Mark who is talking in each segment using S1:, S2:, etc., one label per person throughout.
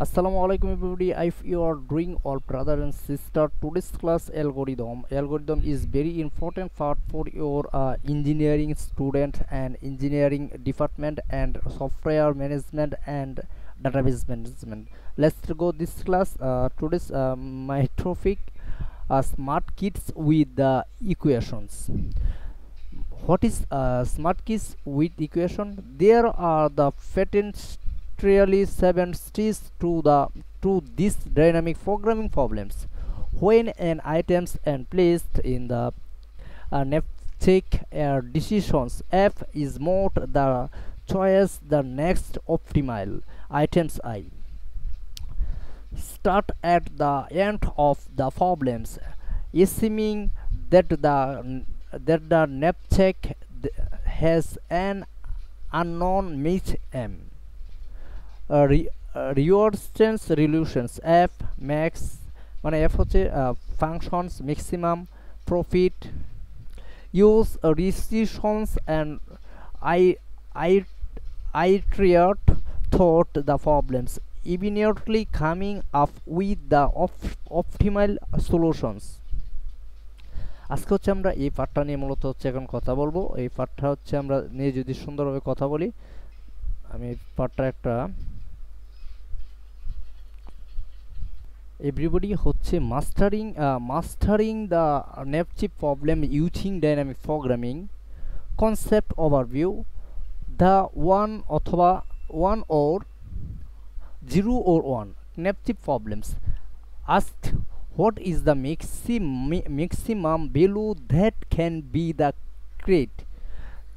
S1: Assalamu alaikum everybody. If you are doing all brother and sister, today's class algorithm. Algorithm is very important part for your engineering student and engineering department and software management and database management. Let's go this class. Today's my topic smart kids with the equations. What is smart keys with equation? There are the potentially seven steps to these dynamic programming problems. When an items and placed in the check decisions, F is more the choice the next optimal items I start at the end of the problems, assuming that the knapsack has an unknown match m. Resistance resolutions f max মানে f হচ্ছে functions maximum profit use restrictions and I I iterate thought the problems immediately coming up with the optimal solutions. আজকে হচ্ছে আমরা এই পার্টটা নিয়ে মূলত হচ্ছে এখন কথা বলবো। এই পার্টটা হচ্ছে আমরা নিয়ে যদি সুন্দরভাবে কথা বলি, আমি পার্টটা একটা everybody হচ্ছে mastering the NAPCHIP problem using dynamic programming concept overview the one or 0 or 1 NAPCHIP problems asked what is the maximum value that can be the create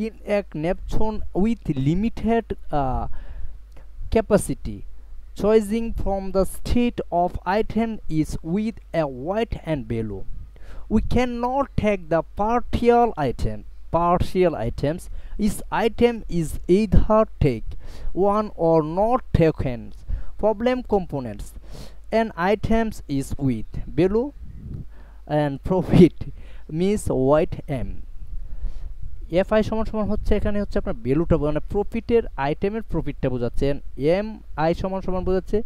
S1: in a knapsack with limited capacity. Choosing from the state of item is with a weight and value. We cannot take the partial items. Each item is either take one or not taken. Problem components. An items is with value and profit means weight m. FI সমান সমান হচ্ছে এখানে হচ্ছে আপনার ভ্যালুটা মানে প্রফিটের আইটেমের প্রফিটটা বোঝাচ্ছে, এম আই সমান সমান বোঝাচ্ছে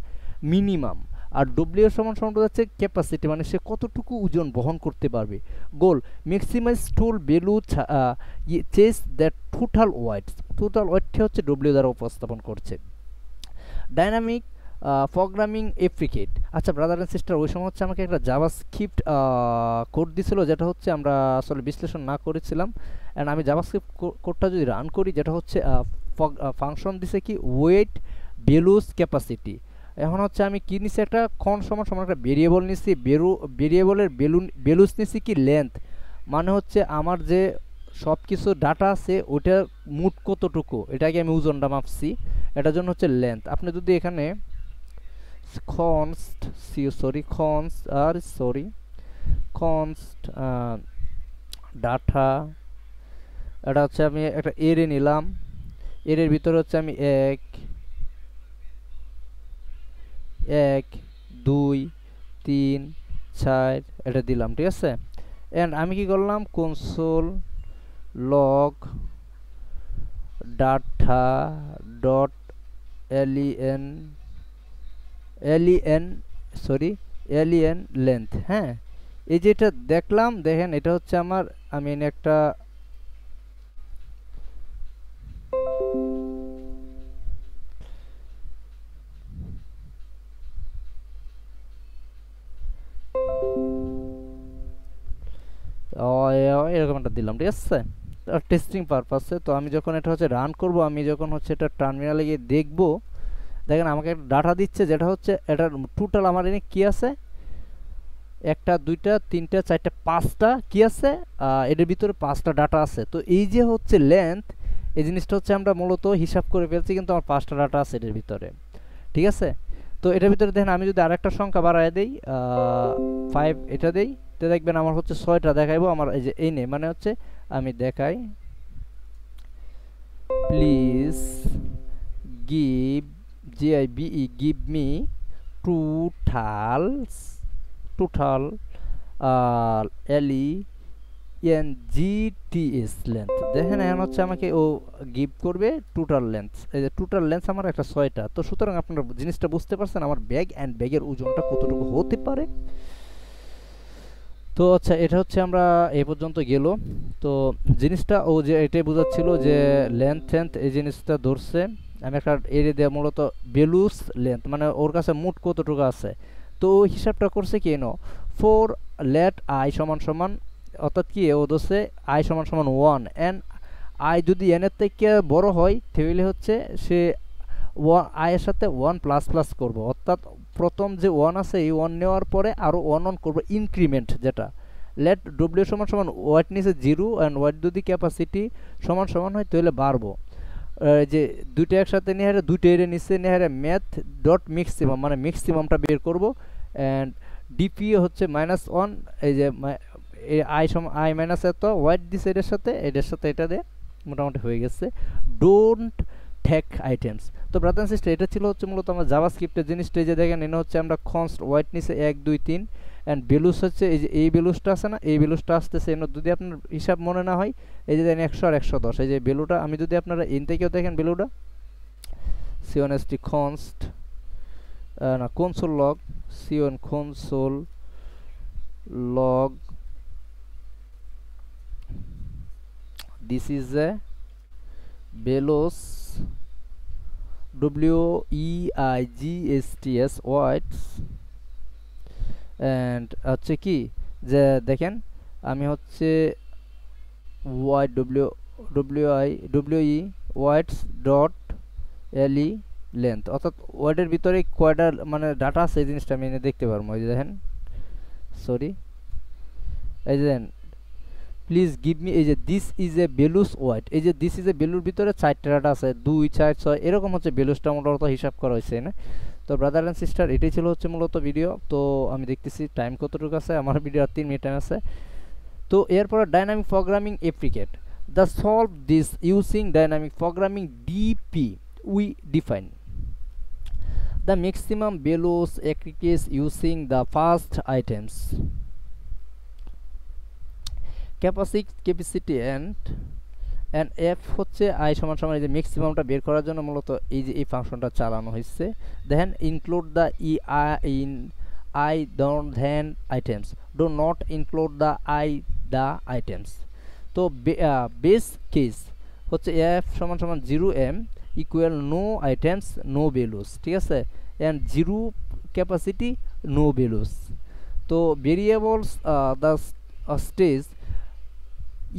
S1: মিনিমাম, আর ডব্লিউ সমান সমান বোঝাচ্ছে ক্যাপাসিটি মানে সে কতটুকু ওজন বহন করতে পারবে। Goal maximise total value such that total ওয়েটটা হচ্ছে ডব্লিউ দ্বারা উপস্থাপন করছে। Dynamic programming application. আচ্ছা ব্রাদার অ্যান্ড সিস্টার, ওই সময় হচ্ছে আমাকে একটা জাভাস্ক্রিপ্ট কোড দিছিল, যেটা হচ্ছে আমরা আসলে বিশ্লেষণ না করেছিলাম। অ্যান্ড আমি জাভাস্ক্রিপ্ট কোডটা যদি রান করি, যেটা হচ্ছে ফাংশন দিছে কি ওয়েট ভ্যালুস ক্যাপাসিটি। এখন হচ্ছে আমি কি নিছি, একটা ক্ষণ সমান সমান একটা ভেরিয়েবল নিছি, ভেরিয়েবলের ভ্যালুস নিছি কি লেন্থ, মানে হচ্ছে আমার যে সব কিছু ডাটা আছে ওইটা মোট কতটুকু, এটাকে আমি ওজনটা মাপছি, এটার জন্য হচ্ছে লেন্থ। আপনি যদি এখানে const ডাটা, এটা হচ্ছে আমি একটা এরে নিলাম, এর ভিতরে হচ্ছে আমি 1 2 3 4 এটা দিলাম, ঠিক আছে। এন্ড আমি কি করলাম, console log data dot lane length. হ্যাঁ, এই যেটা দেখলাম, দেখেন এটা হচ্ছে আমার, আমি একটা এরকম একটা দিলাম, ঠিক আছে, টেস্টিং পারপাসে। তো আমি যখন এটা হচ্ছে রান করব, আমি যখন হচ্ছে এটা টার্মিনালে গিয়ে দেখব, দেখেন আমাকে একটা ডাটা দিচ্ছে, যেটা হচ্ছে এটার টোটাল আমার এখানে কি আছে, 1টা 2টা 3টা 4টা 5টা কি আছে, এটার ভিতরে 5টা ডাটা আছে। তো এই যে হচ্ছে লেন্থ, এই জিনিসটা হচ্ছে আমরা মূলত হিসাব করে ফেলছি, কিন্তু আমার 5টা ডাটা আছে এটার ভিতরে, ঠিক আছে। তো এটার ভিতরে দেখেন আমি যদি আরেকটা সংখ্যা বাড়ায় দেই, 5 এটা দেই, তো দেখবেন আমার হচ্ছে 6টা দেখাইবো আমার এই যে এই নে, মানে হচ্ছে আমি দেখাই, please give me total NGTS length. দেখেন এখন হচ্ছে আমাকে ও গিভ করবে টোটাল লেন্থ। এই যে টোটাল লেন্থ আমার একটা 6টা। তো সুতরাং আপনারা জিনিসটা বুঝতে পারছেন আমার ব্যাগ অ্যান্ড ব্যাগের ওজনটা কতটুকু হতে পারে। তো আচ্ছা, এটা হচ্ছে আমরা এই পর্যন্ত গেল। তো জিনিসটা ও যে এটাই বোঝাচ্ছিল যে লেন্থ এই জিনিসটা ধরছে। আমি একটা এরিয়া দেওয়া মূলত বেলুস লেন্থ মানে ওর কাছে মোট কতটুকু আছে। তো ওই হিসাবটা করছে কি নো 4 লেট আই সমান সমান, অর্থাৎ কি ও ধরছে আই সমান সমান 1 এন। আই যদি এন এর থেকে বড় হয় তাহলে হচ্ছে সে আই এর সাথে 1 প্লাস প্লাস করবো, অর্থাৎ প্রথম যে 1 আছে এই 1 নেওয়ার পরে আরও 1 করবো ইনক্রিমেন্ট। যেটা লেট ডব্লিউ সমান সমান ওয়াট নিচে 0 অ্যান্ড ওয়াট যদি ক্যাপাসিটি সমান সমান হয় তাহলে বাড়বো। যে দুইটা একসাথে নিয়ে হারে দুইটা এর নিচে নিয়ে হারে ম্যাথ ডট ম্যাক্সিমাম মানে ম্যাক্সিমামটা বের করব। অ্যান্ড ডিপি হচ্ছে -1। এই যে আই সমান আই মাইনাস এত ওয়াট দিছে এটার সাথে এটা দিয়ে মোটামুটি হয়ে গেছে। Don't take items. তো ব্রাদার এন্ড সিস্টার, এটা ছিল হচ্ছে মূলত আমার জাভাস্ক্রিপ্টের জিনিসটা। এই যে দেখেন এনে হচ্ছে আমরা কনস্ট ওয়াইট নিচে 1 2 3 অ্যান্ড ভ্যালুস হচ্ছে এই যে এই ভ্যালুসটা আছে না, এই ভ্যালুসটা আসতেছে এনে যদি আপনার হিসাব মনে না হয় এই যে দেখেন 100 আর 110। এই যে ভ্যালুটা আমি যদি আপনারা এন থেকেও দেখেন ভ্যালুটা c1st const না console log c1 console log this is a velos weights weights and হচ্ছে কি যে দেখেন আমি হচ্ছে Y W E ওয়াইটস dot এলই length, অর্থাৎ ওয়ার্ডের ভিতরে কয়টা মানে ডাটা আছে এই জিনিসটা আমি এনে দেখতে পারবো। এই যে দেখেন সরি এই যে দেখেন প্লিজ গিভ মি, এই যে this is a values weight, এই যে দিস ইজ এ বেলুর ভিতরে 4টা ডাটা আছে 2 4 6 এরকম হচ্ছে বেলুসটা মূলত হিসাব করা হয়েছে না। তো ব্রাদার অ্যান্ড সিস্টার, এটাই ছিল হচ্ছে মূলত ভিডিও। তো আমি দেখতেছি টাইম কতটুকু আছে, আমার ভিডিও আর 3 মিনিট টাইম আছে। তো এরপর dynamic programming অ্যাপ্লিকেট the solve this using dynamic programming DP we define the maximum values aggregates using the first items capacity and f হচ্ছে i সমান সমান এই যে ম্যাক্সিমামটা বের করার জন্য মূলত এই যে এই ফাংশনটা চালানো হয়েছে। দেখেন include the in I don't then items, do not include the items। তো বেস কেস হচ্ছে f সমান সমান 0m equal no items no values, ঠিক আছে, অ্যান্ড 0 ক্যাপাসিটি নো ভ্যালুস। তো variables the stage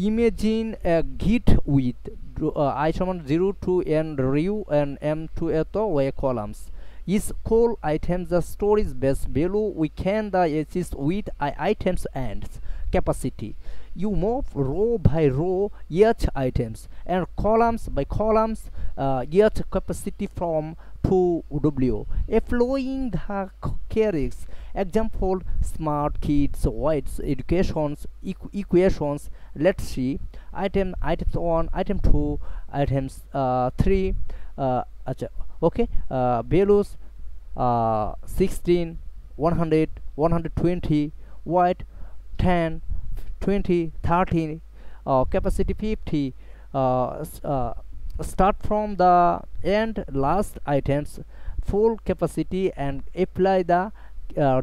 S1: imagine a git with I সমান 0 to n row and m to এত way columns is call items the storage base value we can the assist with items and capacity. You move row by row each items and columns by columns each capacity from to w following the queries. Example smart kids whites educations equations. Let's see items 1 item 2 items 3 acha okay values 16 100 120 white 10 20 30 capacity 50 start from the end last items full capacity and apply the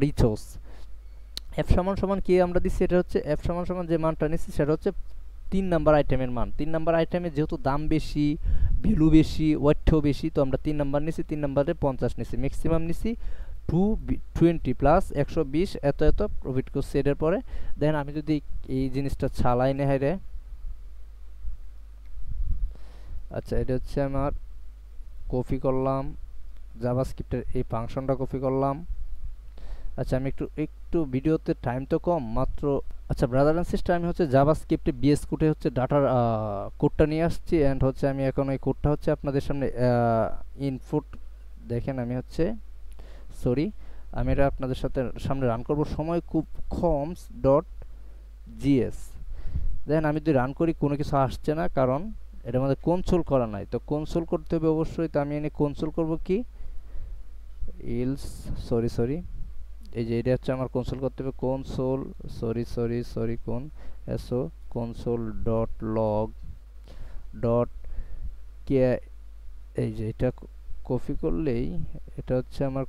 S1: resource। f সমান সমান কি আমরা দিচ্ছি, এটা হচ্ছে f সমান সমান যে মানটা নিচ্ছি সেটা হচ্ছে 3 নাম্বার আইটেমের মান। 3 নাম্বার আইটেমে যেহেতু দাম বেশি ভ্যালু বেশি ওয়েটও বেশি, তো আমরা 3 নাম্বার নিছি, 3 নাম্বারে 50 নিছি, ম্যাক্সিমাম নিছি 220 প্লাস 120 এত এত প্রফিট করছে এর পরে। দেন আমি যদি এই জিনিসটা চালাই না হাইরে, আচ্ছা এটা হচ্ছে আমার কপি করলাম জাভাস্ক্রিপ্টের এই ফাংশনটা কপি করলাম। আচ্ছা আমি একটু ভিডিওতে টাইম তো কম মাত্র। আচ্ছা ব্রাদার এন্ড সিস্টার, আমি হচ্ছে জাভাস্ক্রিপ্টে বিএস কোডে হচ্ছে ডাটার কোডটা নিয়ে আসছি অ্যান্ড হচ্ছে আমি এখন ওই কোডটা হচ্ছে আপনাদের সামনে ইনপুট দেখেন আমি হচ্ছে সরি আমি এটা আপনাদের সামনে রান করব। সময় খুব কম .gs দেখেন আমি যদি রান করি কোনো কিছু আসছে না, কারণ এটার মধ্যে কনসোল করা নাই। তো কনসোল করতে হবে অবশ্যই, তো আমি এনে কনসোল করব কি ইলস সরি এই যে এটা হচ্ছে আমার কনসোল করতে হবে কনসোল কোন এসও কনসোল ডট লগ ডট কে, এই যে এটা কপি করলেই এটা হচ্ছে আমার